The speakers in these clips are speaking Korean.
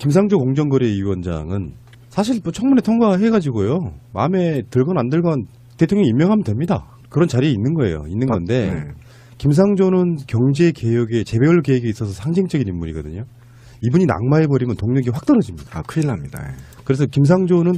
김상조 공정거래위원장은 사실 뭐 청문회 통과해가지고요. 마음에 들건 안 들건 대통령 임명하면 됩니다. 그런 자리에 있는 거예요. 있는 건데 네. 김상조는 경제개혁의 재벌 계획에 있어서 상징적인 인물이거든요. 이분이 낙마해버리면 동력이 확 떨어집니다. 아, 큰일 납니다. 예. 그래서 김상조는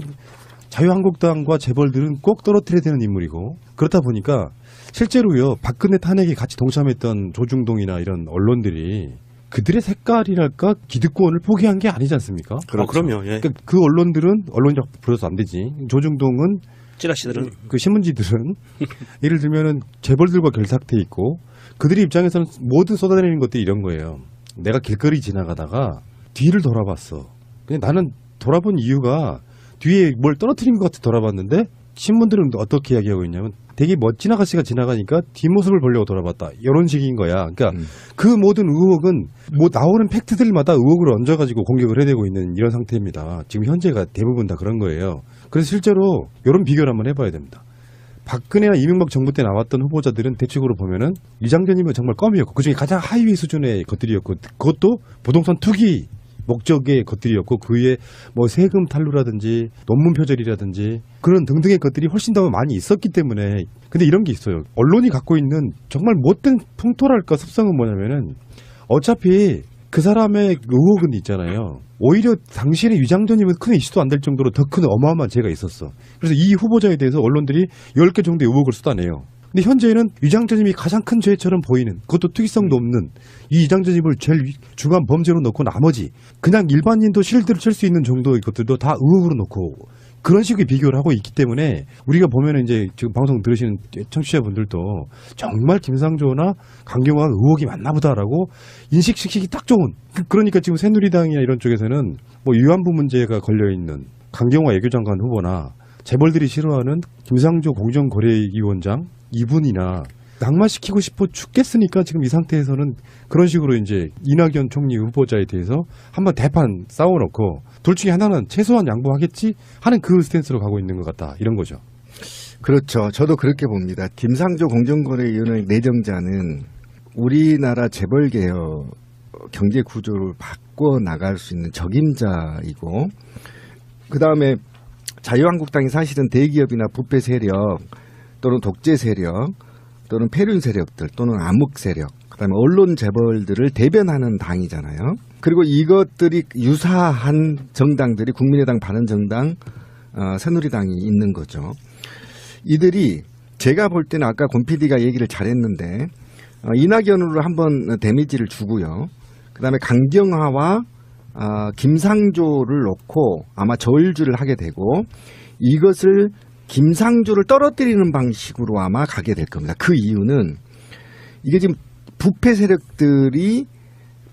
자유한국당과 재벌들은 꼭 떨어뜨려야 되는 인물이고 그렇다 보니까 실제로요. 박근혜 탄핵에 같이 동참했던 조중동이나 이런 언론들이 그들의 색깔이랄까 기득권을 포기한 게 아니지 않습니까? 그렇죠. 그럼요. 예. 그러니까 그 언론들은 언론이라고 불러서 안 되지. 조중동은 찌라시들은 그 신문지들은 예를 들면은 재벌들과 결탁돼 있고 그들의 입장에서는 모든 쏟아내리는 것들이 이런 거예요. 내가 길거리 지나가다가 뒤를 돌아봤어. 근데 나는 돌아본 이유가 뒤에 뭘 떨어뜨린 것 같아 돌아봤는데 신문들은 어떻게 이야기하고 있냐면 되게 멋진 아가씨가 지나가니까 뒷모습을 보려고 돌아봤다. 이런 식인 거야. 그러니까 그 모든 의혹은 뭐 나오는 팩트들마다 의혹을 얹어가지고 공격을 해대고 있는 이런 상태입니다. 지금 현재가 대부분 다 그런 거예요. 그래서 실제로 이런 비교를 한번 해봐야 됩니다. 박근혜나 이명박 정부 때 나왔던 후보자들은 대충으로 보면은 이장전이면 정말 껌이었고 그중에 가장 하위 수준의 것들이었고 그것도 부동산 투기 목적의 것들이었고 그 위에 뭐 세금 탈루라든지 논문 표절이라든지 그런 등등의 것들이 훨씬 더 많이 있었기 때문에 근데 이런 게 있어요. 언론이 갖고 있는 정말 못된 풍토랄까 습성은 뭐냐면은 어차피 그 사람의 의혹은 있잖아요. 오히려 당시에는 위장전입은 큰 이슈도 안 될 정도로 더 큰 어마어마한 죄가 있었어. 그래서 이 후보자에 대해서 언론들이 10개 정도의 의혹을 쏟아내요. 근데 현재는 위장전입이 가장 큰 죄처럼 보이는 그것도 특이성도 없는 이 위장전입을 제일 중요한 범죄로 놓고 나머지 그냥 일반인도 실드를 칠 수 있는 정도의 것들도 다 의혹으로 놓고 그런 식의 비교를 하고 있기 때문에 우리가 보면은 이제 지금 방송 들으시는 청취자분들도 정말 김상조나 강경화가 의혹이 많나 보다라고 인식시키기 딱 좋은 그러니까 지금 새누리당이나 이런 쪽에서는 뭐 위안부 문제가 걸려있는 강경화 외교장관 후보나 재벌들이 싫어하는 김상조 공정거래위원장 이분이나 낙마시키고 싶어 죽겠으니까 지금 이 상태에서는 그런 식으로 이제 이낙연 총리 후보자에 대해서 한번 대판 싸워놓고 둘 중에 하나는 최소한 양보하겠지 하는 그 스탠스로 가고 있는 것 같다 이런 거죠. 그렇죠. 저도 그렇게 봅니다. 김상조 공정거래위원회 내정자는 우리나라 재벌개혁 경제 구조를 바꿔 나갈 수 있는 적임자이고 그다음에 자유한국당이 사실은 대기업이나 부패 세력 또는 독재 세력 또는 폐륜 세력들 또는 암흑 세력 그다음에 언론 재벌들을 대변하는 당이잖아요. 그리고 이것들이 유사한 정당들이 국민의당, 바른정당, 새누리당이 있는 거죠. 이들이 제가 볼 때는 아까 권 PD가 얘기를 잘했는데 이낙연으로 한번 데미지를 주고요. 그다음에 강경화와 김상조를 놓고 아마 저울질을 하게 되고 이것을 김상조를 떨어뜨리는 방식으로 아마 가게 될 겁니다. 그 이유는 이게 지금 부패 세력들이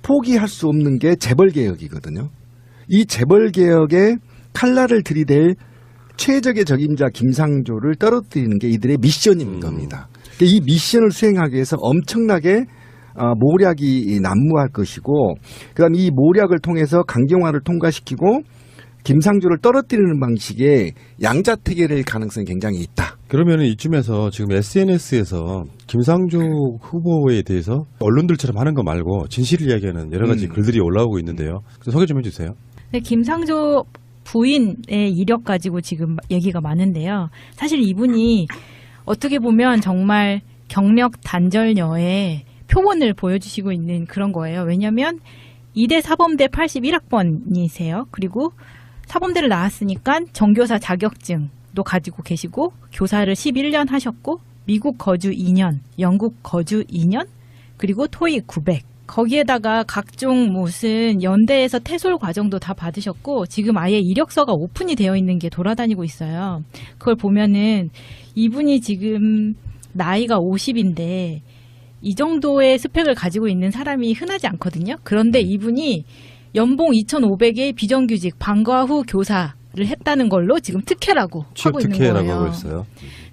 포기할 수 없는 게 재벌개혁이거든요. 이 재벌개혁에 칼날을 들이댈 최적의 적임자 김상조를 떨어뜨리는 게 이들의 미션인 겁니다. 이 미션을 수행하기 위해서 엄청나게 모략이 난무할 것이고 그다음에 이 모략을 통해서 강경화를 통과시키고 김상조를 떨어뜨리는 방식의 양자택일의 가능성이 굉장히 있다. 그러면 이쯤에서 지금 SNS에서 김상조 후보에 대해서 언론들처럼 하는 거 말고 진실을 이야기하는 여러 가지 글들이 올라오고 있는데요. 소개 좀 해주세요. 네, 김상조 부인의 이력 가지고 지금 얘기가 많은데요. 사실 이분이 어떻게 보면 정말 경력 단절녀의 표본을 보여주시고 있는 그런 거예요. 왜냐하면 이대 사범대 81학번이세요. 그리고 사범대를 나왔으니까 정교사 자격증도 가지고 계시고 교사를 11년 하셨고 미국 거주 2년, 영국 거주 2년, 그리고 토익 900. 거기에다가 각종 무슨 연대에서 태솔 과정도 다 받으셨고 지금 아예 이력서가 오픈이 되어 있는 게 돌아다니고 있어요. 그걸 보면은 이분이 지금 나이가 50인데 이 정도의 스펙을 가지고 있는 사람이 흔하지 않거든요. 그런데 이분이 연봉 2,500의 비정규직 방과 후 교사를 했다는 걸로 지금 특혜라고 하고 있는 거예요. 특혜라고 하고 있어요.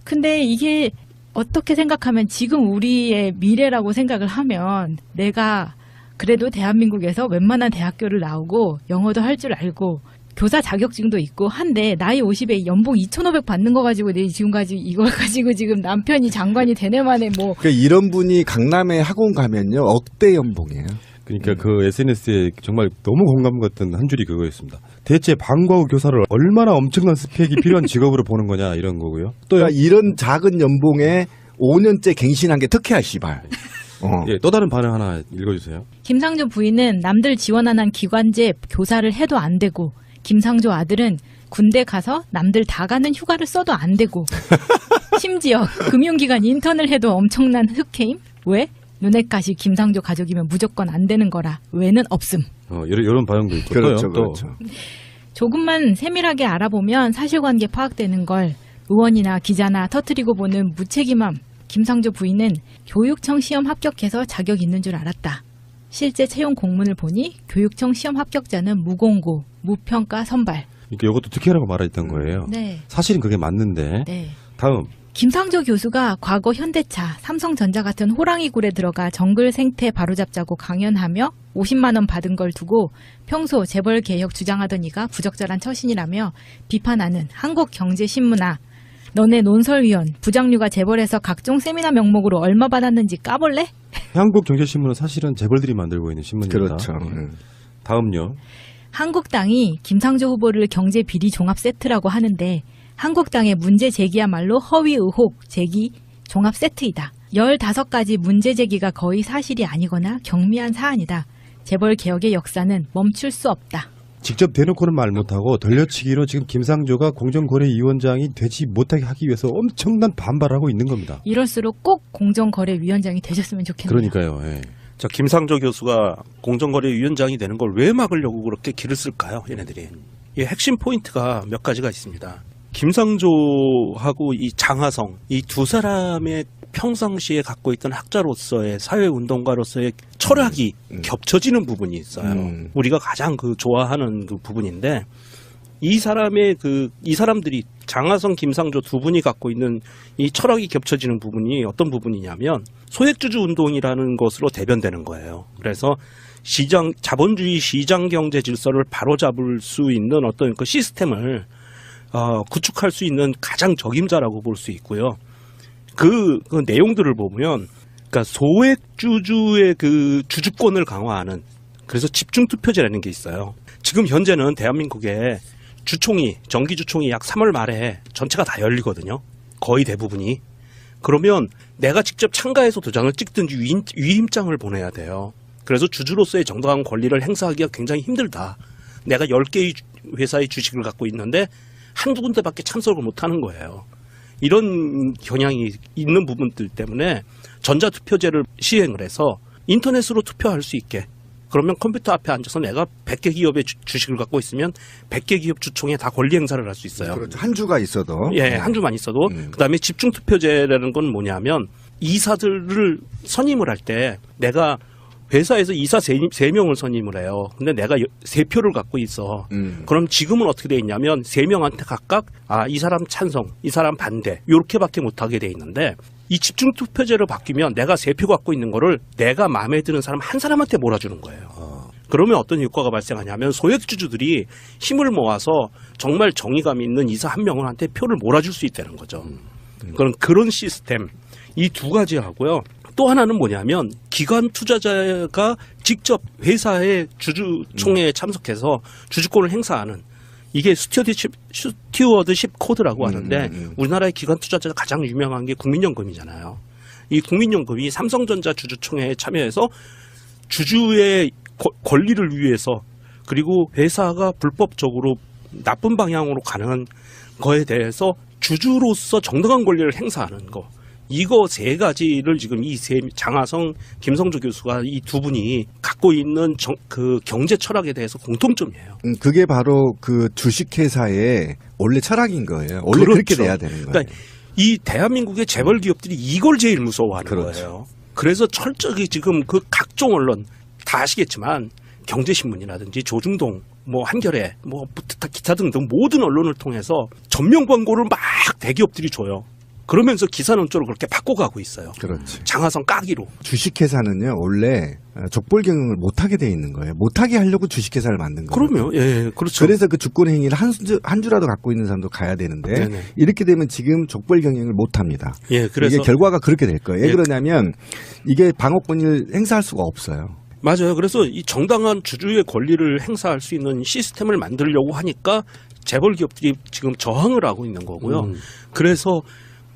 근데 이게 어떻게 생각하면 지금 우리의 미래라고 생각을 하면 내가 그래도 대한민국에서 웬만한 대학교를 나오고 영어도 할 줄 알고 교사 자격증도 있고 한데 나이 50에 연봉 2,500 받는 거 가지고 내 지금까지 이걸 가지고 지금 남편이 장관이 되네 만에 뭐 그러니까 이런 분이 강남에 학원 가면요 억대 연봉이에요. 그러니까 그 SNS에 정말 너무 공감 갔던 한 줄이 그거였습니다. 대체 방과 후 교사를 얼마나 엄청난 스펙이 필요한 직업으로 보는 거냐 이런 거고요. 또 그러니까 이런 작은 연봉에 5년째 갱신한 게 특혜야 씨발. 예, 또 다른 반응 하나 읽어주세요. 김상조 부인은 남들 지원 안 한 기관제 교사를 해도 안 되고 김상조 아들은 군대 가서 남들 다 가는 휴가를 써도 안 되고 심지어 금융기관 인턴을 해도 엄청난 흑해임? 왜? 눈엣가시 김상조 가족이면 무조건 안 되는 거라 왜는 없음. 이런 반응도 있고 그렇죠, 또요. 그렇죠. 조금만 세밀하게 알아보면 사실관계 파악되는 걸 의원이나 기자나 터뜨리고 보는 무책임함. 김상조 부인은 교육청 시험 합격해서 자격 있는 줄 알았다. 실제 채용 공문을 보니 교육청 시험 합격자는 무공고, 무평가 선발. 그러니까 이것도 특혜라고 말했던 거예요. 네. 사실은 그게 맞는데. 네. 다음. 김상조 교수가 과거 현대차, 삼성전자 같은 호랑이 굴에 들어가 정글 생태 바로잡자고 강연하며 50만 원 받은 걸 두고 평소 재벌 개혁 주장하던 이가 부적절한 처신이라며 비판하는 한국경제신문아. 너네 논설위원, 부장류가 재벌에서 각종 세미나 명목으로 얼마 받았는지 까볼래? 한국경제신문은 사실은 재벌들이 만들고 있는 신문입니다. 그렇죠. 다음요. 한국당이 김상조 후보를 경제 비리 종합 세트라고 하는데 한국당의 문제 제기야말로 허위 의혹 제기 종합 세트이다. 15가지 문제 제기가 거의 사실이 아니거나 경미한 사안이다. 재벌 개혁의 역사는 멈출 수 없다. 직접 대놓고는 말 못하고 돌려치기로 지금 김상조가 공정거래위원장이 되지 못하게 하기 위해서 엄청난 반발하고 있는 겁니다. 이럴수록 꼭 공정거래위원장이 되셨으면 좋겠네요. 그러니까요. 예. 자, 김상조 교수가 공정거래위원장이 되는 걸 왜 막으려고 그렇게 길을 쓸까요? 얘네들이. 이 핵심 포인트가 몇 가지가 있습니다. 김상조하고 이 장하성, 이 두 사람의 평상시에 갖고 있던 학자로서의 사회운동가로서의 철학이 겹쳐지는 부분이 있어요. 우리가 가장 좋아하는 그 부분인데 이 사람들이 장하성, 김상조 두 분이 갖고 있는 이 철학이 겹쳐지는 부분이 어떤 부분이냐면 소액주주 운동이라는 것으로 대변되는 거예요. 그래서 자본주의 시장 경제 질서를 바로잡을 수 있는 어떤 그 시스템을 구축할 수 있는 가장 적임자라고 볼 수 있고요. 그 내용들을 보면, 그러니까 소액주주의 그 주주권을 강화하는, 그래서 집중투표제라는 게 있어요. 지금 현재는 대한민국에 정기주총이 약 3월 말에 전체가 다 열리거든요. 거의 대부분이. 그러면 내가 직접 참가해서 도장을 찍든지 위임장을 보내야 돼요. 그래서 주주로서의 정당한 권리를 행사하기가 굉장히 힘들다. 내가 10개의 회사의 주식을 갖고 있는데 한두 군데밖에 참석을 못하는 거예요. 이런 경향이 있는 부분들 때문에 전자투표제를 시행을 해서 인터넷으로 투표할 수 있게, 그러면 컴퓨터 앞에 앉아서 내가 100개 기업의 주식을 갖고 있으면 100개 기업 주총에 다 권리 행사를 할 수 있어요. 그렇죠. 한 주가 있어도. 예, 한 주만 있어도. 그다음에 집중투표제라는 건 뭐냐면 이사들을 선임을 할 때 내가 회사에서 이사 3명을 선임을 해요. 근데 내가 3표를 갖고 있어. 그럼 지금은 어떻게 돼 있냐면 3명한테 각각 이 사람 찬성, 이 사람 반대 이렇게밖에 못하게 돼 있는데 이 집중투표제로 바뀌면 내가 3표 갖고 있는 거를 내가 마음에 드는 사람 한 사람한테 몰아주는 거예요. 그러면 어떤 효과가 발생하냐면 소액주주들이 힘을 모아서 정말 정의감 있는 이사 한 명한테 표를 몰아줄 수 있다는 거죠. 그런 시스템 이 두 가지 하고요. 또 하나는 뭐냐면 기관 투자자가 직접 회사의 주주총회에 참석해서 주주권을 행사하는, 이게 스튜어드십 코드라고 하는데 우리나라의 기관 투자자가 가장 유명한 게 국민연금이잖아요. 이 국민연금이 삼성전자 주주총회에 참여해서 주주의 권리를 위해서, 그리고 회사가 불법적으로 나쁜 방향으로 가는 거에 대해서 주주로서 정당한 권리를 행사하는 거, 이거 3가지를 지금 장하성, 김상조 교수가 이 두 분이 갖고 있는 그 경제 철학에 대해서 공통점이에요. 그게 바로 그 주식회사의 원래 철학인 거예요. 원래 그렇죠. 그렇게 돼야 되는 거예요. 그러니까 이 대한민국의 재벌 기업들이 이걸 제일 무서워하는 그렇죠. 거예요. 그래서 철저히 지금 그 각종 언론 다 아시겠지만 경제신문이라든지 조중동, 한겨레, 기타 등등 모든 언론을 통해서 전면 광고를 막 대기업들이 줘요. 그러면서 기사 논조를 그렇게 바꿔가고 있어요. 그렇지. 장하성 까기로. 주식회사는요, 원래 족벌 경영을 못하게 돼 있는 거예요. 못하게 하려고 주식회사를 만든 거예요. 그럼요. 예, 그렇죠. 그래서 그 주권 행위를 한 주라도 갖고 있는 사람도 가야 되는데, 네네. 이렇게 되면 지금 족벌 경영을 못합니다. 예, 그래서 이게 결과가 그렇게 될 거예요. 왜 예. 그러냐면 이게 방어권을 행사할 수가 없어요. 맞아요. 그래서 이 정당한 주주의 권리를 행사할 수 있는 시스템을 만들려고 하니까 재벌 기업들이 지금 저항을 하고 있는 거고요. 그래서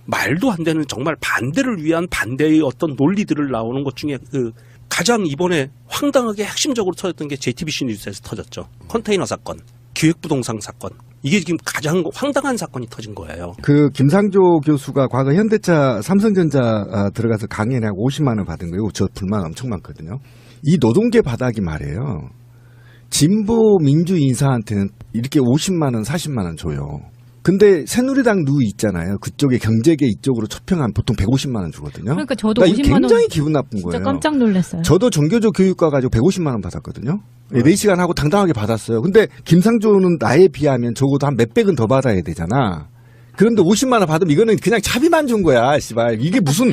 말도 안 되는 정말 반대를 위한 반대의 어떤 논리들을 나오는 것 중에 그 가장 이번에 황당하게 핵심적으로 터졌던 게 JTBC 뉴스에서 터졌죠. 컨테이너 사건, 기획부동산 사건. 이게 지금 가장 황당한 사건이 터진 거예요. 그 김상조 교수가 과거 현대차 삼성전자 들어가서 강연하고 50만 원 받은 거예요. 저 불만 엄청 많거든요. 이 노동계 바닥이 말이에요. 진보 민주 인사한테는 이렇게 50만 원, 40만 원 줘요. 근데 새누리당 누 있잖아요. 그쪽에 경제계 이쪽으로 초평하면 보통 150만 원 주거든요. 그러니까 저도 나 이거 50만 원 굉장히 기분 나쁜 진짜 거예요. 깜짝 놀랐어요. 저도 종교조 교육과 가지고 150만 원 받았거든요. 4시간 하고 당당하게 받았어요. 근데 김상조는 나에 비하면 적어도 한 몇백은 더 받아야 되잖아. 그런데 50만 원 받으면 이거는 그냥 차비만 준 거야, 씨발. 이게 무슨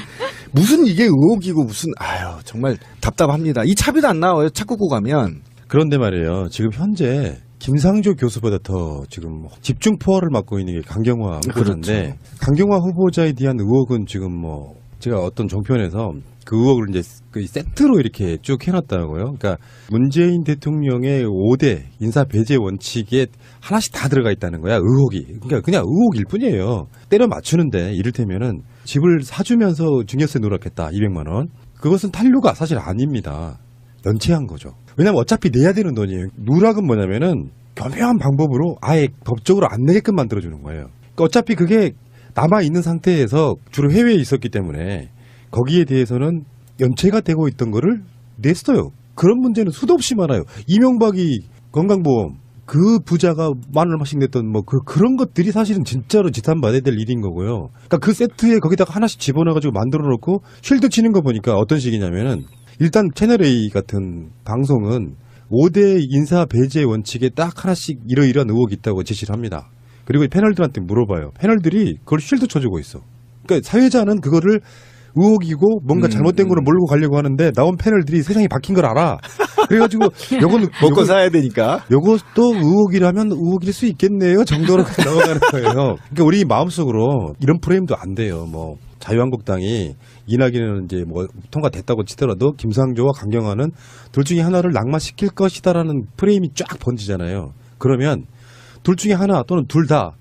이게 의혹이고 아유, 정말 답답합니다. 이 차비도 안 나와요, 착국고 가면. 그런데 말이에요. 지금 현재 김상조 교수보다 더 지금 집중 포화를 맡고 있는 게 강경화 후보자인데 그렇죠. 강경화 후보자에 대한 의혹은 지금 뭐 제가 어떤 종편에서 그 의혹을 이제 그 세트로 이렇게 쭉 해놨다고요. 그러니까 문재인 대통령의 5대 인사 배제 원칙에 하나씩 다 들어가 있다는 거야. 의혹이. 그러니까 그냥 의혹일 뿐이에요. 때려 맞추는데 이를테면은 집을 사주면서 증여세 누락했다. 200만 원. 그것은 탄류가 사실 아닙니다. 연체한 거죠. 왜냐면 어차피 내야 되는 돈이에요. 누락은 뭐냐면은 교묘한 방법으로 아예 법적으로 안 내게끔 만들어주는 거예요. 그러니까 어차피 그게 남아있는 상태에서 주로 해외에 있었기 때문에 거기에 대해서는 연체가 되고 있던 거를 냈어요. 그런 문제는 수도 없이 많아요. 이명박이 건강보험 그 부자가 10,000원씩 냈던 뭐 그런 것들이 사실은 진짜로 지탄받아야 될 일인 거고요. 그러니까 그 세트에 거기다가 하나씩 집어넣어가지고 만들어 놓고 쉴드 치는 거 보니까 어떤 식이냐면은 일단 채널A 같은 방송은 5대 인사 배제 원칙에 딱 하나씩 이러이러한 의혹이 있다고 제시를 합니다. 그리고 패널들한테 물어봐요. 패널들이 그걸 쉴드 쳐주고 있어. 그러니까 사회자는 그거를 의혹이고 뭔가 잘못된 거를 몰고 가려고 하는데 나온 패널들이 세상이 바뀐 걸 알아. 그래가지고 요거는 먹고 사야 되니까. 요것도 의혹이라면 의혹일 수 있겠네요 정도로 넘어가는 거예요. 그러니까 우리 마음속으로 이런 프레임도 안 돼요. 뭐 자유한국당이 이낙연은 이제 뭐 통과됐다고 치더라도 김상조와 강경화는 둘 중에 하나를 낙마시킬 것이다라는 프레임이 쫙 번지잖아요. 그러면 둘 중에 하나 또는 둘 다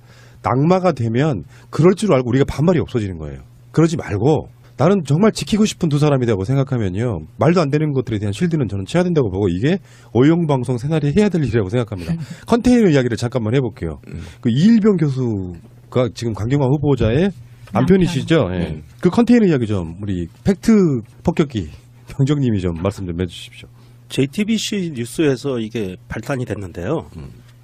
낙마가 되면 그럴 줄 알고 우리가 반발이 없어지는 거예요. 그러지 말고 나는 정말 지키고 싶은 두 사람이라고 생각하면요. 말도 안 되는 것들에 대한 쉴드는 저는 쳐야 된다고 보고 이게 어용방송 생활에 해야 될 일이라고 생각합니다. 컨테이너 이야기를 잠깐만 해볼게요. 그 이일병 교수가 지금 강경화 후보자의 남편이시죠? 예. 그 컨테이너 이야기 좀 우리 팩트 폭격기 병정님이 좀 말씀 좀 해주십시오. JTBC 뉴스에서 이게 발단이 됐는데요.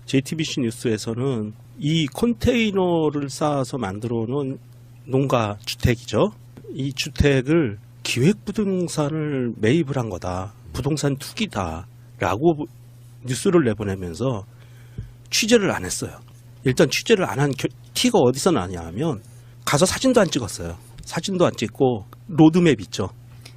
JTBC 뉴스에서는 이 컨테이너를 쌓아서 만들어 놓은 농가 주택이죠. 이 주택을 기획부동산을 매입을 한 거다. 부동산 투기다라고 뉴스를 내보내면서 취재를 안 했어요. 일단 취재를 안 한 티가 어디서 나냐 하면 가서 사진도 안 찍었어요. 사진도 안 찍고 로드맵 있죠.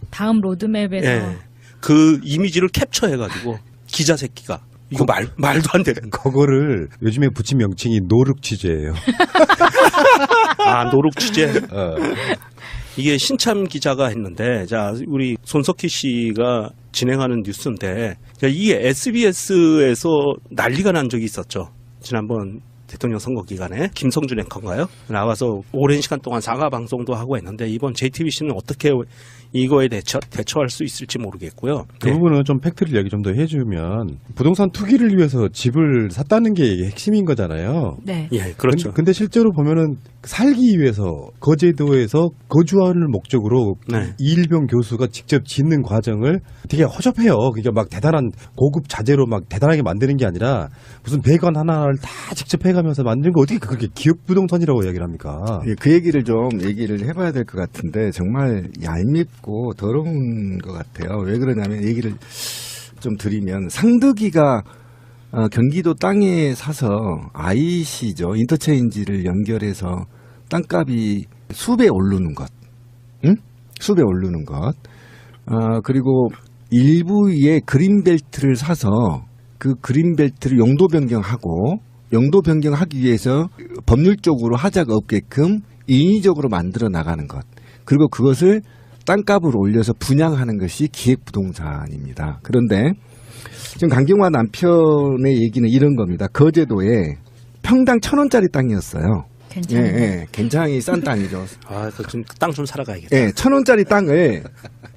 다음 로드맵에서 예. 그 이미지를 캡처해가지고 기자 새끼가 이거 말도 안 되는 거. 그거를 요즘에 붙인 명칭이 노룩 취재예요. 아, 노룩 취재. 이게 신참 기자가 했는데, 자, 우리 손석희 씨가 진행하는 뉴스인데, 이게 SBS에서 난리가 난 적이 있었죠. 지난번 대통령 선거 기간에 김성준 앵커인가요? 나와서 오랜 시간 동안 사과 방송도 하고 했는데 이번 JTBC는 어떻게 이거에 대처할 수 있을지 모르겠고요. 그 부분은 좀 팩트를 얘기 좀 더 해주면 부동산 투기를 위해서 집을 샀다는 게 핵심인 거잖아요. 네. 예, 그렇죠. 근데 실제로 보면은 살기 위해서 거제도에서 거주하는 목적으로 네. 이일병 교수가 직접 짓는 과정을 되게 허접해요. 그러니까 막 대단한 고급 자재로 막 대단하게 만드는 게 아니라 무슨 배관 하나를 다 직접 해가면서 만든 거 어떻게 그렇게 기획부동산이라고 이야기를 합니까? 예, 그 얘기를 좀 얘기를 해봐야 될 것 같은데 정말 얄밉고 더러운 것 같아요. 왜 그러냐면 얘기를 좀 드리면 상득이가 경기도 땅에 사서 IC죠. 인터체인지를 연결해서 땅값이 수배 오르는 것. 응? 수배 오르는 것. 그리고 일부의 그린벨트를 사서 그 그린벨트를 용도 변경하고 용도 변경하기 위해서 법률적으로 하자가 없게끔 인위적으로 만들어 나가는 것. 그리고 그것을 땅값을 올려서 분양하는 것이 기획부동산입니다. 그런데 지금 강경화 남편의 얘기는 이런 겁니다. 거제도에 평당 1,000원짜리 땅이었어요. 괜찮아요. 예, 굉장히 싼 땅이죠. 아, 땅 좀 살아가야겠다. 예, 1,000원짜리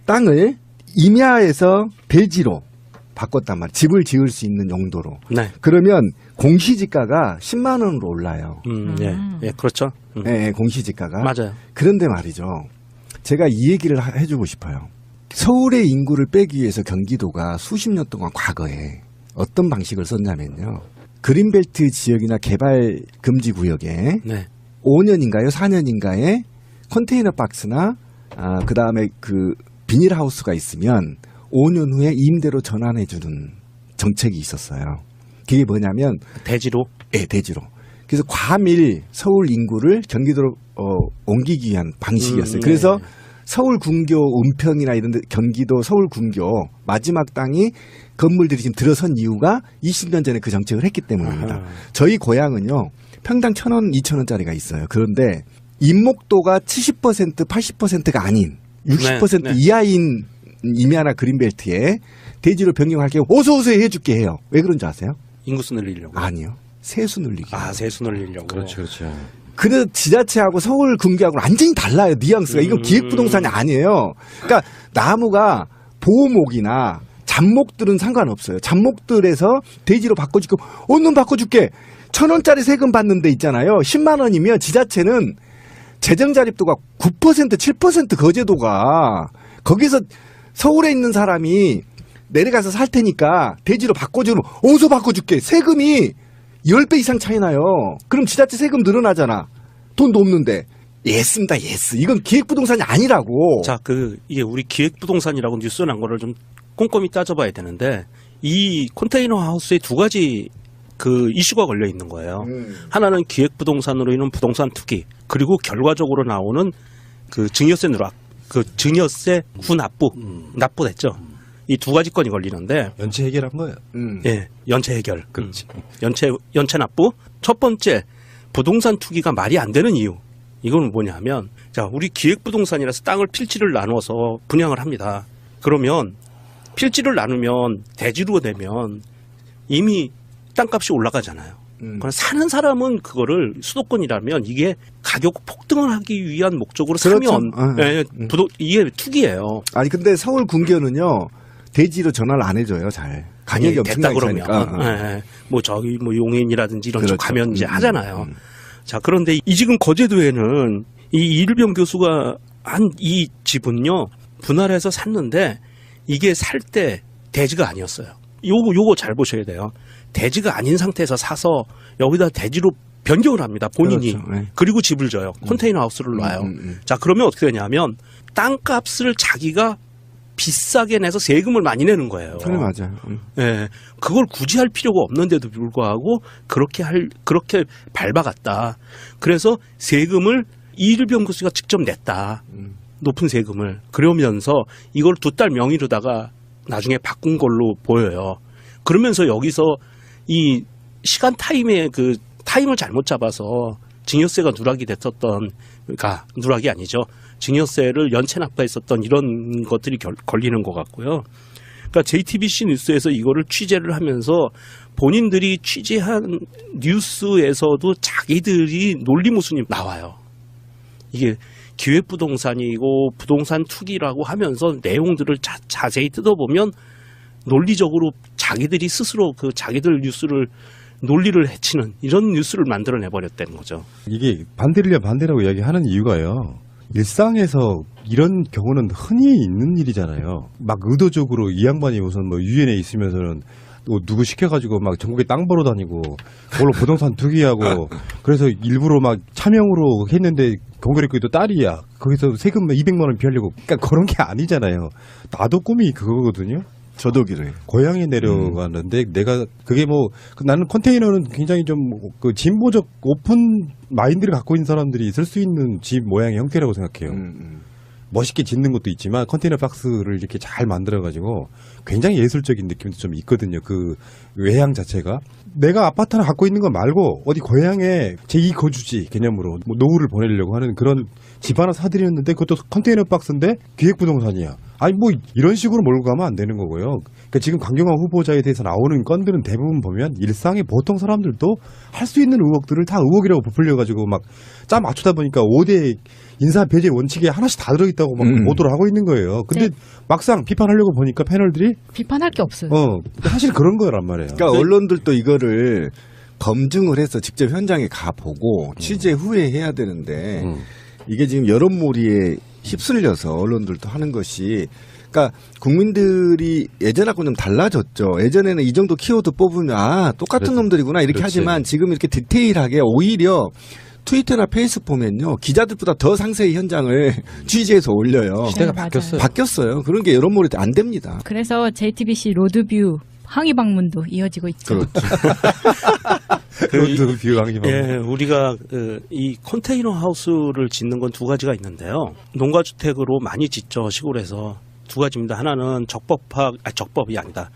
땅을 임야에서 대지로 바꿨단 말이에요. 집을 지을 수 있는 용도로. 네. 그러면 공시지가가 10만 원으로 올라요. 예, 그렇죠. 예, 공시지가가. 맞아요. 그런데 말이죠. 제가 이 얘기를 해주고 싶어요. 서울의 인구를 빼기 위해서 경기도가 수십 년 동안 과거에 어떤 방식을 썼냐면요. 그린벨트 지역이나 개발 금지 구역에 네. 5년인가요? 4년인가에 컨테이너 박스나 그 다음에 그 비닐하우스가 있으면 5년 후에 임대로 전환해주는 정책이 있었어요. 그게 뭐냐면 대지로. 예, 대지로. 그래서 과밀 서울 인구를 경기도로 옮기기 위한 방식이었어요. 그래서 서울 군교 은평이나 이런 데 경기도 서울 군교 마지막 땅이 건물들이 지금 들어선 이유가 20년 전에 그 정책을 했기 때문입니다. 아하. 저희 고향은요. 평당 1,000원, 2,000원짜리가 있어요. 그런데 임목도가 70%, 80%가 아닌 60% 네, 네. 이하인 임야나 그린벨트에 대지로 변경할게요. 어서 오세요 해줄게 해요. 왜 그런지 아세요? 인구수 늘리려고. 아니요. 세수 늘리기. 세수 늘리려고. 그렇죠, 그렇죠. 그 지자체하고 서울 군계하고 완전히 달라요. 뉘앙스가. 이건 기획부동산이 아니에요. 그러니까 나무가 보호목이나 잡목들은 상관없어요. 잡목들에서 대지로 바꿔줄게. 얼른 바꿔줄게. 1,000원짜리 세금 받는 데 있잖아요. 10만 원이면 지자체는 재정자립도가 9%, 7% 거제도가 거기서 서울에 있는 사람이 내려가서 살 테니까 대지로 바꿔주면 어디서 바꿔줄게. 세금이 10배 이상 차이 나요. 그럼 지자체 세금 늘어나잖아. 돈도 없는데. 예스입니다. 예스. 이건 기획부동산이 아니라고. 자, 이게 우리 기획부동산이라고 뉴스 난 거를 좀 꼼꼼히 따져봐야 되는데, 이 컨테이너 하우스에 두 가지 이슈가 걸려 있는 거예요. 하나는 기획부동산으로 인한 부동산 투기, 그리고 결과적으로 나오는 증여세 누락, 증여세 납부됐죠. 이 두 가지 건이 걸리는데, 연체 해결한 거예요. 예, 연체 해결. 그렇지. 연체 납부. 첫 번째, 부동산 투기가 말이 안 되는 이유. 이건 뭐냐면, 자, 우리 기획부동산이라서 땅을 필지를 나눠서 분양을 합니다. 그러면 필지를 나누면 대지로 되면 이미 땅값이 올라가잖아요. 그러나 사는 사람은 그거를 수도권이라면 이게 가격 폭등을 하기 위한 목적으로 그렇죠. 사면 이게 투기예요. 아니 근데 서울 군교는요 대지로 전화를 안 해줘요. 잘 가격이 됐다 엄청나게 그러면 차니까. 뭐 저기 뭐 용인이라든지 이런 쪽 그렇죠. 가면 이제 하잖아요. 자, 그런데 지금 거제도에는 이 이일병 교수가 한 이 집은요 분할해서 샀는데 이게 살 때 대지가 아니었어요. 요거 잘 보셔야 돼요. 대지가 아닌 상태에서 사서 여기다 대지로 변경을 합니다. 본인이. 그렇죠. 네. 그리고 집을 줘요. 컨테이너 하우스를 놔요. 자, 그러면 어떻게 되냐면 땅값을 자기가 비싸게 내서 세금을 많이 내는 거예요. 그래 맞아요. 예, 그걸 굳이 할 필요가 없는데도 불구하고 그렇게 밟아갔다. 그래서 세금을 이일병 교수가 직접 냈다. 높은 세금을. 그러면서 이걸 두 딸 명의로다가 나중에 바꾼 걸로 보여요. 그러면서 여기서 이 시간 타임에 타임을 잘못 잡아서 증여세가 누락이 됐었던, 그러니까 누락이 아니죠. 증여세를 연체 납부했었던 이런 것들이 걸리는 것 같고요. 그러니까 JTBC 뉴스에서 이거를 취재를 하면서 본인들이 취재한 뉴스에서도 자기들이 논리모순이 나와요. 이게 기획부동산이고 부동산 투기라고 하면서 내용들을 자세히 뜯어보면 논리적으로 자기들이 스스로 자기들 뉴스를 논리를 해치는 이런 뉴스를 만들어내버렸다는 거죠. 이게 반대를 반대라고 이야기하는 이유가요. 일상에서 이런 경우는 흔히 있는 일이잖아요. 막 의도적으로 이 양반이 우선 뭐 유엔에 있으면서는 또 누구 시켜가지고 막 전국에 땅 벌어 다니고 그걸로 부동산 투기하고 그래서 일부러 막 차명으로 했는데 경그레 또 딸이야. 거기서 세금 200만 원 피하려고. 그러니까 그런 게 아니잖아요. 나도 꿈이 그거거든요. 저도 그래요. 고향에 내려가는데 내가 그게 뭐 나는 컨테이너는 굉장히 좀 진보적 오픈 마인드를 갖고 있는 사람들이 있을 수 있는 집 모양의 형태라고 생각해요. 멋있게 짓는 것도 있지만 컨테이너 박스를 이렇게 잘 만들어가지고 굉장히 예술적인 느낌도 좀 있거든요. 그 외향 자체가 내가 아파트 하나 갖고 있는 거 말고 어디 고향에 제2거주지 개념으로 뭐 노후를 보내려고 하는 그런 집 하나 사드렸는데 그것도 컨테이너 박스인데 기획부동산이야. 아니 뭐 이런 식으로 몰고 가면 안 되는 거고요. 그러니까 지금 강경화 후보자에 대해서 나오는 건들은 대부분 보면 일상의 보통 사람들도 할 수 있는 의혹들을 다 의혹이라고 부풀려가지고 막 짜 맞추다 보니까 5대 인사 배제 원칙에 하나씩 다 들어있다고 막 보도를 하고 있는 거예요. 근데 네. 막상 비판하려고 보니까 패널들이 비판할 게 없어요. 사실 그런 거란 말이에요. 그러니까 언론들도 이거를 검증을 해서 직접 현장에 가보고 취재 후에 해야 되는데 이게 지금 여론몰이에 휩쓸려서 언론들도 하는 것이 그러니까 국민들이 예전하고 좀 달라졌죠. 예전에는 이 정도 키워드 뽑으면 똑같은 그렇지. 놈들이구나 이렇게 그렇지. 하지만 지금 이렇게 디테일하게 오히려 트위터나 페이스북 보면요. 기자들보다 더 상세히 현장을 취재해서 올려요. 시대가 네, 맞아요. 바뀌었어요. 바뀌었어요. 그런 게 여론몰이 안 됩니다. 그래서 JTBC 로드뷰 항의 방문도 이어지고 있죠. 그런 비유하기 예, 우리가 이 컨테이너 하우스를 짓는 건 두 가지가 있는데요. 농가주택으로 많이 짓죠, 시골에서. 두 가지입니다. 하나는 적법이 아니다.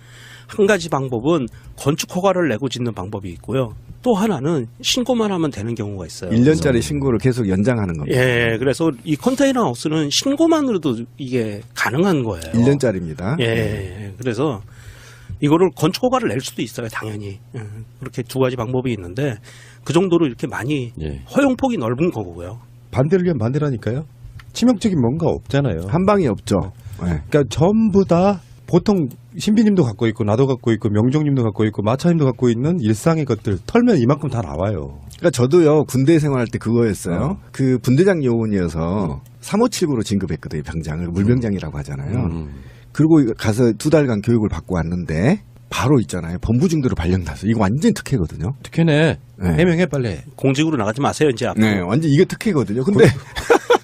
한 가지 방법은 건축 허가를 내고 짓는 방법이 있고요. 또 하나는 신고만 하면 되는 경우가 있어요. 1년짜리 신고를 계속 연장하는 겁니다. 예, 그래서 이 컨테이너 하우스는 신고만으로도 이게 가능한 거예요. 1년짜리입니다. 예, 그래서 이거를 건축 허가를 낼 수도 있어요, 당연히. 그렇게 두 가지 방법이 있는데 그 정도로 이렇게 많이 예. 허용폭이 넓은 거고요. 반대를 위한 반대라니까요. 치명적인 뭔가 없잖아요. 한 방이 없죠. 네. 그러니까 전부 다 보통 신비님도 갖고 있고 나도 갖고 있고 명종님도 갖고 있고 마차님도 갖고 있는 일상의 것들 털면 이만큼 다 나와요. 그러니까 저도요 군대 생활할 때 그거였어요. 그 분대장 요원이어서 3579로 진급했거든요. 병장을 물병장이라고 하잖아요. 그리고 가서 2달간 교육을 받고 왔는데 바로 있잖아요. 본부중대로 발령나서 이거 완전 특혜거든요. 특혜네. 네. 해명해 빨리. 공직으로 나가지 마세요, 이제 앞으로. 네, 완전 이게 특혜거든요. 근데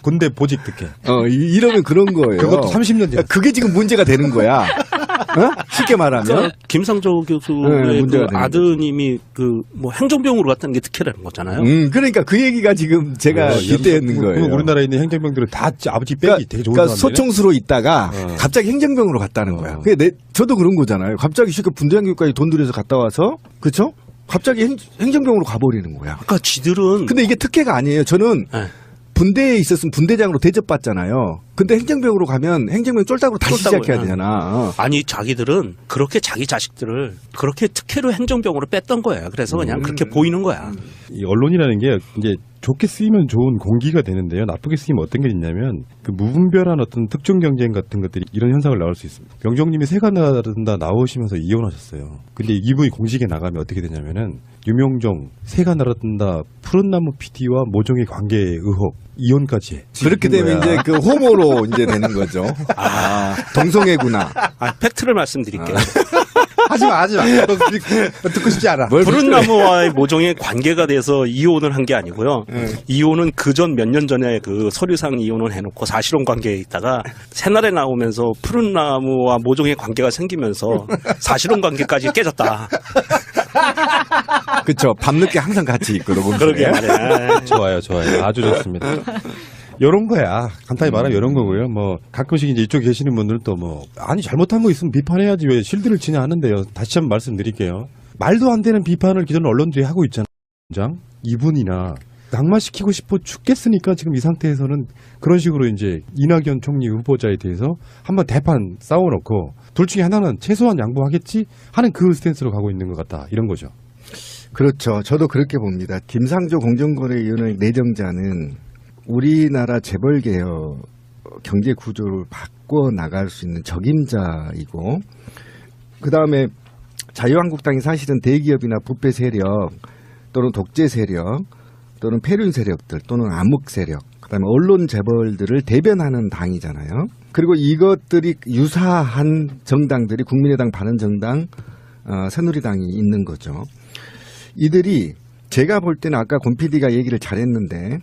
군대 보직 특혜. 이러면 그런 거예요. 그것도 30년 전. 그게 지금 문제가 되는 거야. 어? 쉽게 말하면. 그러니까 김상조 네, 교수의 문제가 그 되는 아드님이 그 뭐 행정병으로 갔다는 게 특혜라는 거잖아요. 그러니까 그 얘기가 지금 제가 빗대는 거예요. 우리나라에 있는 행정병들은 다 아버지 빼기 그러니까, 되게 좋은 그러니까 사람들이네. 소총수로 있다가 갑자기 행정병으로 갔다는 거야. 그게 저도 그런 거잖아요. 갑자기 쉽게 분대장 교육까지 돈 들여서 갔다 와서 그렇죠? 갑자기 행정병으로 가버리는 거야. 그러니까 지들은 근데 이게 특혜가 아니에요. 저는 네. 분대에 있었으면 분대장으로 대접받잖아요. 근데 행정병으로 가면 행정병 쫄딱으로 다시 쫄딱으로, 시작해야 되잖아. 아니 자기들은 그렇게 자기 자식들을 그렇게 특혜로 행정병으로 뺐던 거예요. 그래서 그냥 그렇게 보이는 거야. 이 언론이라는 게 이제 좋게 쓰이면 좋은 공기가 되는데요. 나쁘게 쓰이면 어떤 게 있냐면 그 무분별한 어떤 특정 경쟁 같은 것들이 이런 현상을 나올 수 있습니다. 명정님이 새가 나른다 나오시면서 이혼하셨어요. 근데 이분이 공식에 나가면 어떻게 되냐면은 유명종 새가 나른다 푸른 나무 PD와 모종의 관계 의혹 이혼까지 해. 그렇게 되면 이제 그 호모로 이제 되는 거죠. 아, 동성애구나. 팩트를 말씀드릴게요. 하지마 듣고 싶지 않아. 푸른 나무와의 모종의 관계가 돼서 이혼을 한 게 아니고요. 이혼은 그전 몇 년 전에 그 서류상 이혼을 해놓고 사실혼 관계에 있다가 새날에 나오면서 푸른 나무와 모종의 관계가 생기면서 사실혼 관계까지 깨졌다. 그렇죠. 밤늦게 항상 같이 있고 그러고. 그러게 말이야. 좋아요. 아주 좋습니다. 요런 거야. 간단히 말하면 요런 거고요. 뭐 가끔씩 이제 이쪽에 계시는 분들은 또 뭐 아니 잘못한 거 있으면 비판해야지 왜 실드를 치냐 하는데요. 다시 한번 말씀드릴게요. 말도 안 되는 비판을 기존 언론들이 하고 있잖아요. 이분이나 낙마시키고 싶어 죽겠으니까 지금 이 상태에서는 그런 식으로 이제 이낙연 총리 후보자에 대해서 한번 대판 싸워놓고 둘 중에 하나는 최소한 양보하겠지 하는 그 스탠스로 가고 있는 것 같다. 이런 거죠. 그렇죠. 저도 그렇게 봅니다. 김상조 공정거래위원회 내정자는 우리나라 재벌개혁 경제 구조를 바꿔 나갈 수 있는 적임자이고 그다음에 자유한국당이 사실은 대기업이나 부패 세력 또는 독재 세력 또는 폐륜 세력들 또는 암흑 세력 그다음에 언론 재벌들을 대변하는 당이잖아요. 그리고 이것들이 유사한 정당들이 국민의당, 바른정당, 새누리당이 있는 거죠. 이들이 제가 볼 때는 아까 권 PD가 얘기를 잘했는데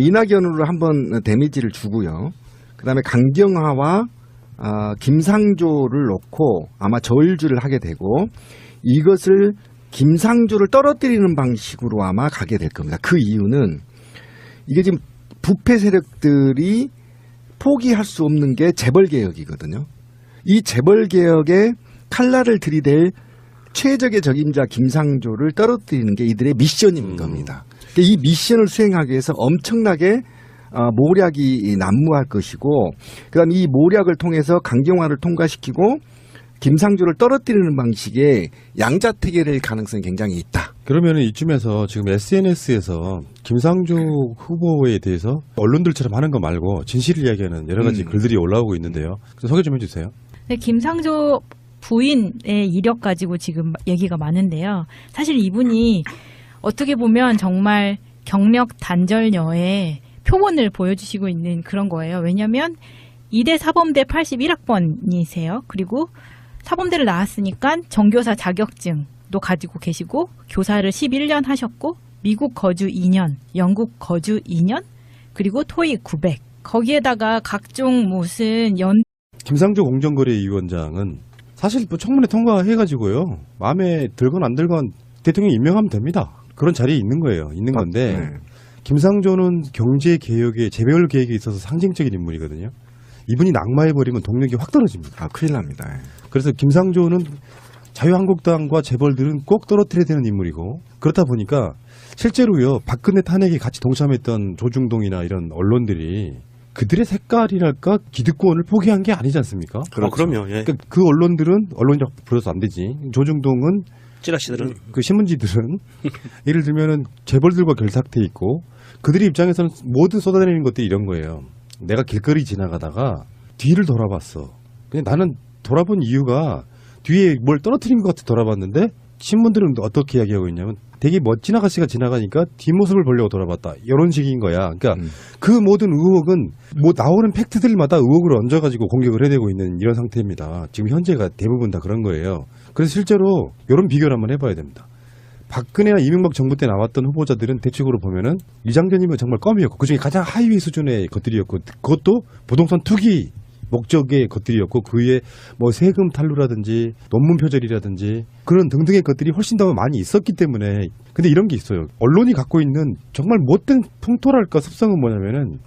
이낙연으로 한번 데미지를 주고요. 그다음에 강경화와 김상조를 놓고 아마 저울질을 하게 되고 이것을 김상조를 떨어뜨리는 방식으로 아마 가게 될 겁니다. 그 이유는 이게 지금 부패 세력들이 포기할 수 없는 게 재벌개혁이거든요. 이 재벌개혁에 칼날을 들이댈 최적의 적임자 김상조를 떨어뜨리는 게 이들의 미션인 겁니다. 이 미션을 수행하기 위해서 엄청나게 모략이 난무할 것이고, 그다음 이 모략을 통해서 강경화를 통과시키고 김상조를 떨어뜨리는 방식의 양자택일일 가능성이 굉장히 있다. 그러면 이쯤에서 지금 SNS에서 김상조 후보에 대해서 언론들처럼 하는 거 말고 진실을 이야기하는 여러 가지 글들이 올라오고 있는데요. 소개 좀 해주세요. 네, 김상조 부인의 이력 가지고 지금 얘기가 많은데요. 사실 이분이 어떻게 보면 정말 경력 단절녀의 표본을 보여주시고 있는 그런 거예요. 왜냐하면 이대 사범대 81학번이세요. 그리고 사범대를 나왔으니까 정교사 자격증도 가지고 계시고 교사를 11년 하셨고 미국 거주 2년, 영국 거주 2년, 그리고 토익 900. 거기에다가 각종 무슨 김상조 공정거래위원장은 사실 뭐 청문회 통과해가지고요. 마음에 들건 안 들건 대통령이 임명하면 됩니다. 그런 자리에 있는 거예요. 있는 건데 네. 김상조는 경제개혁의 재벌 계획에 있어서 상징적인 인물이거든요. 이분이 낙마해버리면 동력이 확 떨어집니다. 큰일 납니다. 그래서 김상조는 자유한국당과 재벌들은 꼭 떨어뜨려야 되는 인물이고, 그렇다 보니까 실제로요, 박근혜 탄핵에 같이 동참했던 조중동이나 이런 언론들이 그들의 색깔이랄까 기득권을 포기한 게 아니지 않습니까? 그럼요. 예. 그러니까 그 언론들은 언론이라고 불러서 안 되지. 조중동은 찌라시들은 그 신문지들은 예를 들면은 재벌들과 결탁돼 있고, 그들의 입장에서는 모두 쏟아내리는 것들이 이런 거예요. 내가 길거리 지나가다가 뒤를 돌아봤어. 근데 나는 돌아본 이유가 뒤에 뭘 떨어뜨린 것 같아 돌아봤는데, 신문들은 어떻게 이야기하고 있냐면 되게 멋진 아가씨가 지나가니까 뒷모습을 보려고 돌아봤다. 이런 식인 거야. 그러니까 그 모든 의혹은 뭐 나오는 팩트들마다 의혹을 얹어가지고 공격을 해대고 있는 이런 상태입니다. 지금 현재가 대부분 다 그런 거예요. 그래서 실제로 이런 비교를 한번 해봐야 됩니다. 박근혜나 이명박 정부 때 나왔던 후보자들은 대충으로 보면은 이장전이면 정말 껌이었고, 그중에 가장 하위 수준의 것들이었고, 그것도 부동산 투기 목적의 것들이었고, 그 위에 뭐 세금 탈루라든지 논문 표절이라든지 그런 등등의 것들이 훨씬 더 많이 있었기 때문에. 근데 이런 게 있어요. 언론이 갖고 있는 정말 못된 풍토랄까 습성은 뭐냐면은,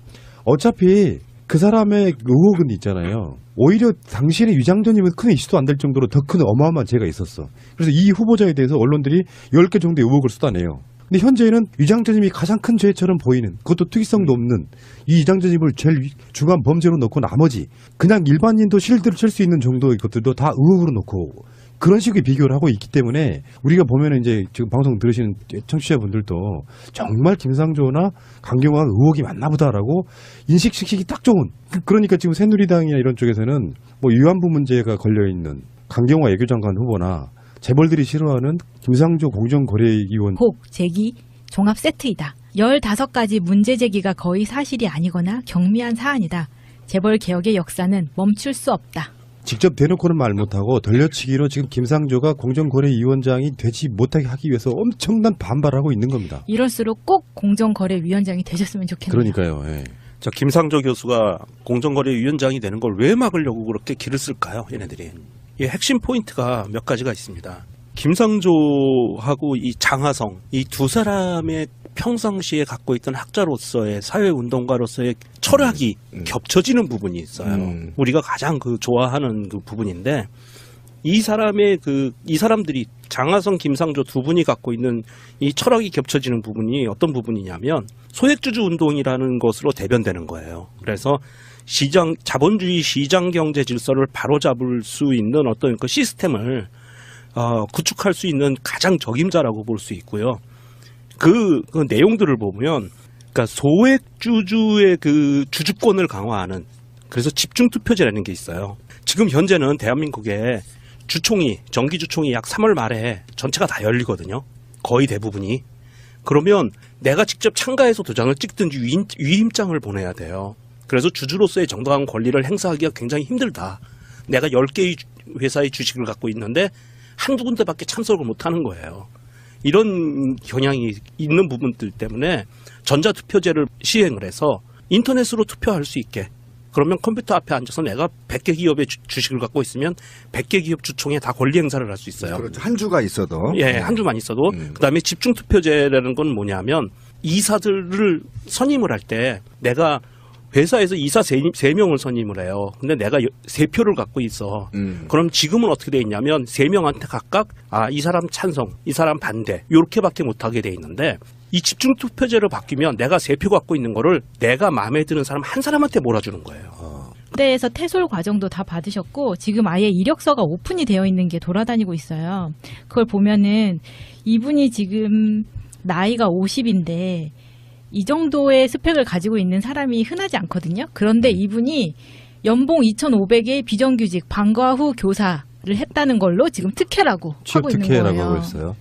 어차피 그 사람의 의혹은 있잖아요. 오히려 당신의 위장전이면 큰 이슈도 안 될 정도로 더 큰 어마어마한 죄가 있었어. 그래서 이 후보자에 대해서 언론들이 10개 정도의 의혹을 쏟아내요. 근데 현재는 위장전입이 가장 큰 죄처럼 보이는, 그것도 특이성도 없는 이 위장전입을 제일 중한 범죄로 놓고 나머지 그냥 일반인도 실드를 칠 수 있는 정도의 것들도 다 의혹으로 놓고 그런 식의 비교를 하고 있기 때문에, 우리가 보면은 이제 지금 방송 들으시는 청취자분들도 정말 김상조나 강경화가 의혹이 많나 보다라고 인식시키기 딱 좋은, 그러니까 지금 새누리당이나 이런 쪽에서는 뭐 위안부 문제가 걸려있는 강경화 외교장관 후보나 재벌들이 싫어하는 김상조 공정거래위원 혹 제기 종합 세트이다. 15가지 문제 제기가 거의 사실이 아니거나 경미한 사안이다. 재벌 개혁의 역사는 멈출 수 없다. 직접 대놓고는 말 못하고 돌려치기로 지금 김상조가 공정거래위원장이 되지 못하게 하기 위해서 엄청난 반발하고 있는 겁니다. 이럴수록 꼭 공정거래위원장이 되셨으면 좋겠네요. 그러니까요. 예. 자, 김상조 교수가 공정거래위원장이 되는 걸 왜 막으려고 그렇게 길을 쓸까요? 얘네들이. 이 핵심 포인트가 몇 가지가 있습니다. 김상조하고 이 장하성, 이 두 사람의 평상시에 갖고 있던 학자로서의 사회운동가로서의 철학이 겹쳐지는 부분이 있어요. 우리가 가장 좋아하는 그 부분인데, 이 사람들이 장하성, 김상조 두 분이 갖고 있는 이 철학이 겹쳐지는 부분이 어떤 부분이냐면 소액주주 운동이라는 것으로 대변되는 거예요. 그래서 자본주의 시장 경제 질서를 바로잡을 수 있는 어떤 그 시스템을 구축할 수 있는 가장 적임자라고 볼 수 있고요. 그 내용들을 보면, 그러니까 소액주주의 그 주주권을 강화하는, 그래서 집중투표제라는 게 있어요. 지금 현재는 대한민국에 정기주총이 약 3월 말에 전체가 다 열리거든요. 거의 대부분이. 그러면 내가 직접 참가해서 도장을 찍든지 위임장을 보내야 돼요. 그래서 주주로서의 정당한 권리를 행사하기가 굉장히 힘들다. 내가 10개의 회사의 주식을 갖고 있는데 한두 군데밖에 참석을 못하는 거예요. 이런 경향이 있는 부분들 때문에 전자투표제를 시행을 해서 인터넷으로 투표할 수 있게, 그러면 컴퓨터 앞에 앉아서 내가 100개 기업의 주식을 갖고 있으면 100개 기업 주총에 다 권리 행사를 할 수 있어요. 그렇죠. 한 주가 있어도. 예, 한 주만 있어도. 그다음에 집중투표제라는 건 뭐냐면, 이사들을 선임을 할 때 내가 회사에서 이사 3명을 선임을 해요. 근데 내가 3표를 갖고 있어. 그럼 지금은 어떻게 돼 있냐면 3명한테 각각 이 사람 찬성, 이 사람 반대 이렇게밖에 못하게 돼 있는데 이 집중투표제로 바뀌면 내가 3표 갖고 있는 거를 내가 마음에 드는 사람 한 사람한테 몰아주는 거예요. 군대에서 퇴솔 과정도 다 받으셨고 지금 아예 이력서가 오픈이 되어 있는 게 돌아다니고 있어요. 그걸 보면은 이분이 지금 나이가 50인데 이 정도의 스펙을 가지고 있는 사람이 흔하지 않거든요. 그런데 이분이 연봉 2,500의 비정규직 방과 후 교사를 했다는 걸로 지금 특혜라고 취업 하고 있는 특혜라고 거예요. 하고 있어요.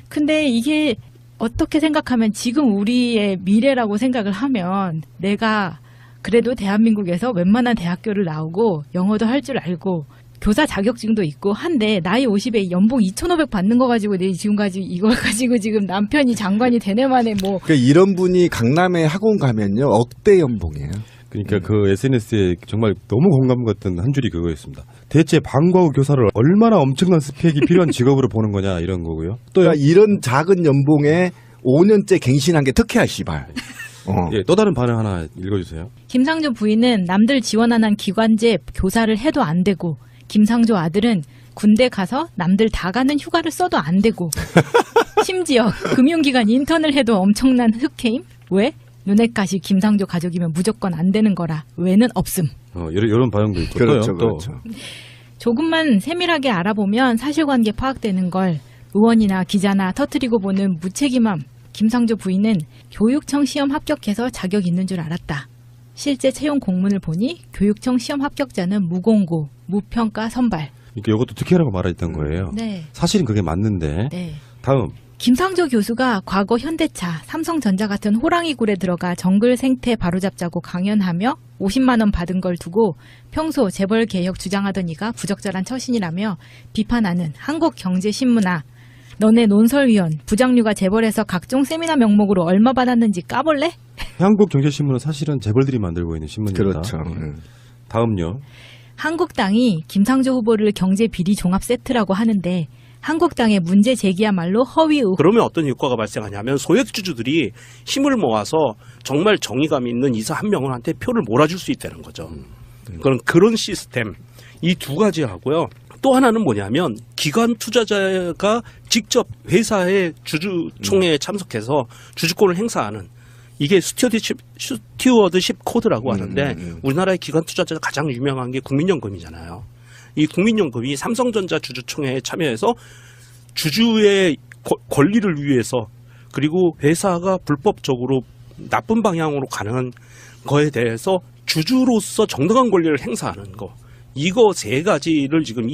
근데 이게 어떻게 생각하면 지금 우리의 미래라고 생각을 하면 내가 그래도 대한민국에서 웬만한 대학교를 나오고 영어도 할 줄 알고 교사 자격증도 있고 한데 나이 50에 연봉 2,500 받는 거 가지고 내 지금까지 이걸 가지고 지금 남편이 장관이 되네만에 뭐 그러니까 이런 분이 강남에 학원 가면요 억대 연봉이에요. 그러니까 그 SNS에 정말 너무 공감 갔던 한 줄이 그거였습니다. 대체 방과 후 교사를 얼마나 엄청난 스펙이 필요한 직업으로 보는 거냐 이런 거고요. 또 그러니까 이런 작은 연봉에 5년째 갱신한 게 특혜야 씨발. 예, 또 다른 반응 하나 읽어주세요. 김상조 부인은 남들 지원 안 한 기관제 교사를 해도 안 되고 김상조 아들은 군대 가서 남들 다 가는 휴가를 써도 안 되고 심지어 금융기관 인턴을 해도 엄청난 흑해임? 왜? 눈엣가시 김상조 가족이면 무조건 안 되는 거라 왜는 없음. 이런 반응도 있고 그렇죠, 또요. 그렇죠. 조금만 세밀하게 알아보면 사실관계 파악되는 걸 의원이나 기자나 터뜨리고 보는 무책임함. 김상조 부인은 교육청 시험 합격해서 자격 있는 줄 알았다. 실제 채용 공문을 보니 교육청 시험 합격자는 무공고, 무평가 선발. 그러니까 이것도 특혜라고 말했던 거예요. 네. 사실은 그게 맞는데. 네. 다음. 김상조 교수가 과거 현대차, 삼성전자 같은 호랑이 굴에 들어가 정글 생태 바로잡자고 강연하며 50만 원 받은 걸 두고 평소 재벌 개혁 주장하던 이가 부적절한 처신이라며 비판하는 한국경제신문아. 너네 논설위원, 부장류가 재벌에서 각종 세미나 명목으로 얼마 받았는지 까볼래? 한국경제신문은 사실은 재벌들이 만들고 있는 신문입니다. 그렇죠. 다음요. 한국당이 김상조 후보를 경제비리 종합 세트라고 하는데 한국당의 문제 제기야말로 허위 의혹. 그러면 어떤 효과가 발생하냐면 소액주주들이 힘을 모아서 정말 정의감 있는 이사 한 명한테 표를 몰아줄 수 있다는 거죠. 그런 시스템 이 두 가지 하고요. 또 하나는 뭐냐면 기관 투자자가 직접 회사의 주주총회에 참석해서 주주권을 행사하는 이게 스튜어드십 코드라고 하는데 우리나라의 기관 투자자가 가장 유명한 게 국민연금이잖아요. 이 국민연금이 삼성전자 주주총회에 참여해서 주주의 권리를 위해서 그리고 회사가 불법적으로 나쁜 방향으로 가는 거에 대해서 주주로서 정당한 권리를 행사하는 거. 이거 세 가지를 지금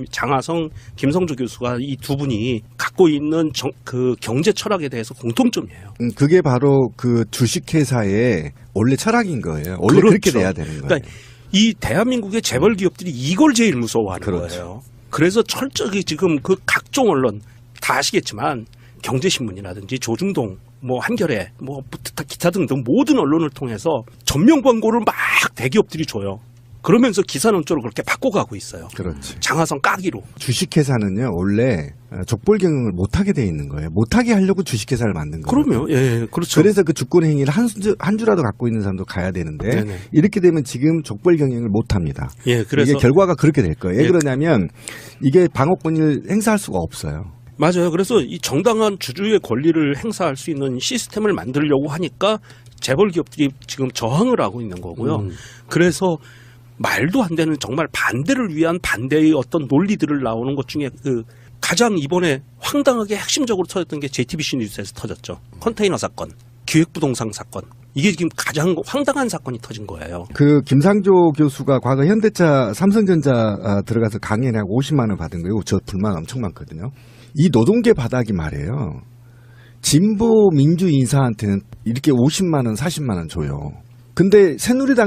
장하성, 김성조 교수가 이 두 분이 갖고 있는 그 경제 철학에 대해서 공통점이에요. 그게 바로 그 주식회사의 원래 철학인 거예요. 원래 그렇죠. 그렇게 돼야 되는 거예요. 그러니까 이 대한민국의 재벌 기업들이 이걸 제일 무서워하는 그렇죠. 거예요. 그래서 철저히 지금 그 각종 언론 다 아시겠지만 경제신문이라든지 조중동, 뭐 한겨레, 뭐 기타 등등 모든 언론을 통해서 전면 광고를 막 대기업들이 줘요. 그러면서 기사 논조를 그렇게 바꿔가고 있어요. 그렇지. 장하성 까기로. 주식회사는요 원래 족벌 경영을 못하게 돼 있는 거예요. 못하게 하려고 주식회사를 만든 거예요. 그럼요. 예, 그렇죠. 그래서 그 주권 행위를 한 주라도 갖고 있는 사람도 가야 되는데 네네. 이렇게 되면 지금 족벌 경영을 못합니다. 예, 그래서 이게 결과가 그렇게 될 거예요. 왜 예. 그러냐면 이게 방어권을 행사할 수가 없어요. 맞아요. 그래서 이 정당한 주주의 권리를 행사할 수 있는 시스템을 만들려고 하니까 재벌 기업들이 지금 저항을 하고 있는 거고요. 그래서 말도 안 되는 정말 반대를 위한 반대의 어떤 논리들을 나오는 것 중에 그 가장 이번에 황당하게 핵심적으로 터졌던 게 JTBC 뉴스에서 터졌죠. 컨테이너 사건, 기획부동산 사건. 이게 지금 가장 황당한 사건이 터진 거예요. 그 김상조 교수가 과거 현대차 삼성전자 들어가서 강연하고 50만 원 받은 거예요. 저 불만 엄청 많거든요. 이 노동계 바닥이 말이에요. 진보 민주 인사한테는 이렇게 50만 원, 40만 원 줘요. 근데 새누리당